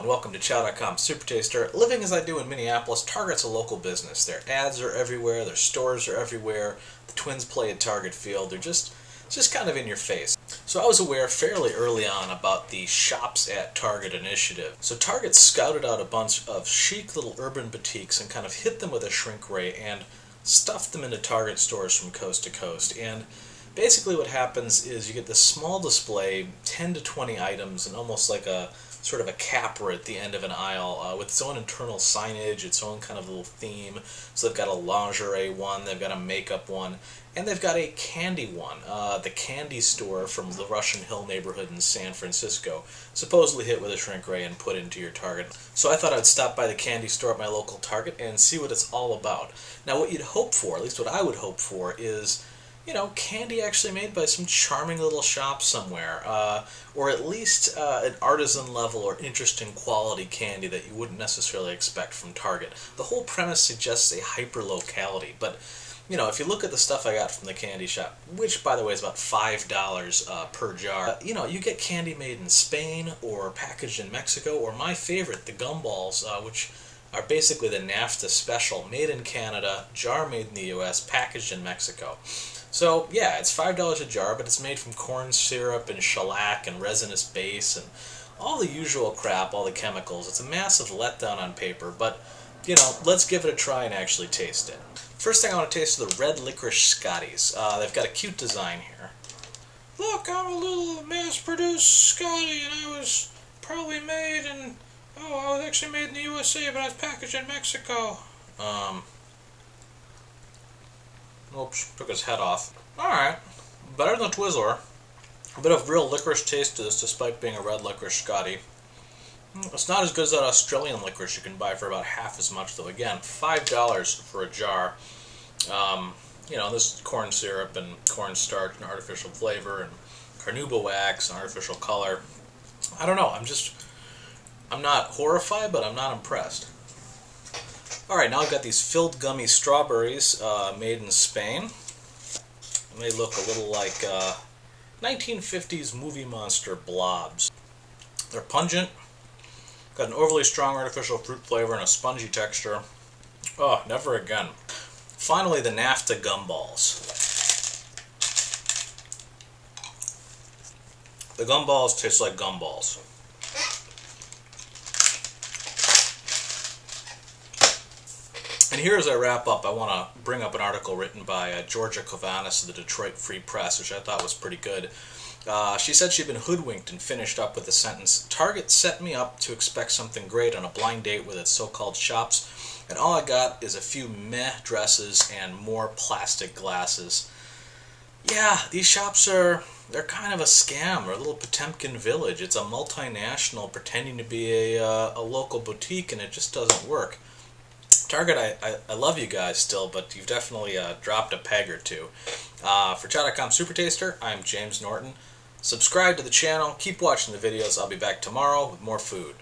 and welcome to Chow.com SuperTaster. Living as I do in Minneapolis, Target's a local business. Their ads are everywhere, their stores are everywhere, the Twins play at Target Field, it's just kind of in your face. So I was aware fairly early on about the Shops at Target initiative. So Target scouted out a bunch of chic little urban boutiques and kind of hit them with a shrink ray and stuffed them into Target stores from coast to coast. And basically what happens is you get this small display, 10 to 20 items, and almost like a sort of a capper at the end of an aisle with its own internal signage, its own kind of little theme. So they've got a lingerie one, they've got a makeup one, and they've got a candy one. The candy store from the Russian Hill neighborhood in San Francisco, supposedly hit with a shrink ray and put into your Target. So I thought I'd stop by the candy store at my local Target and see what it's all about. Now what you'd hope for, at least what I would hope for, is candy actually made by some charming little shop somewhere, or at least an artisan level or interesting quality candy that you wouldn't necessarily expect from Target. The whole premise suggests a hyper-locality, but if you look at the stuff I got from the candy shop, which by the way is about $5 per jar, you get candy made in Spain or packaged in Mexico, or my favorite, the gumballs, which are basically the NAFTA special, made in Canada, jar made in the US, packaged in Mexico. So yeah, it's $5 a jar, but it's made from corn syrup and shellac and resinous base and all the usual crap, all the chemicals. It's a massive letdown on paper, but let's give it a try and actually taste it. First thing I want to taste are the red licorice Scotties. They've got a cute design here. Look, I'm a little mass-produced Scotty, and I was probably made in... Oh, I was actually made in the USA, but I was packaged in Mexico. Oops, took his head off. Alright, better than the Twizzler. A bit of real licorice taste to this, despite being a red licorice Scotty. It's not as good as that Australian licorice you can buy for about half as much, though. Again, $5 for a jar. This is corn syrup and cornstarch and artificial flavor and carnauba wax and artificial color. I don't know, I'm not horrified, but I'm not impressed. Alright, now I've got these filled gummy strawberries made in Spain. And they look a little like 1950s movie monster blobs. They're pungent, got an overly strong artificial fruit flavor and a spongy texture. Oh, never again. Finally, the NAFTA gumballs. The gumballs taste like gumballs. And here as I wrap up, I want to bring up an article written by Georgia Kovanis of the Detroit Free Press, which I thought was pretty good. She said she'd been hoodwinked and finished up with the sentence, "Target set me up to expect something great on a blind date with its so-called shops, and all I got is a few meh dresses and more plastic glasses." Yeah, these shops they're kind of a scam, or a little Potemkin village. It's a multinational pretending to be a local boutique, and it just doesn't work. Target, I love you guys still, but you've definitely dropped a peg or two. For Chow.com SuperTaster, I'm James Norton. Subscribe to the channel, keep watching the videos. I'll be back tomorrow with more food.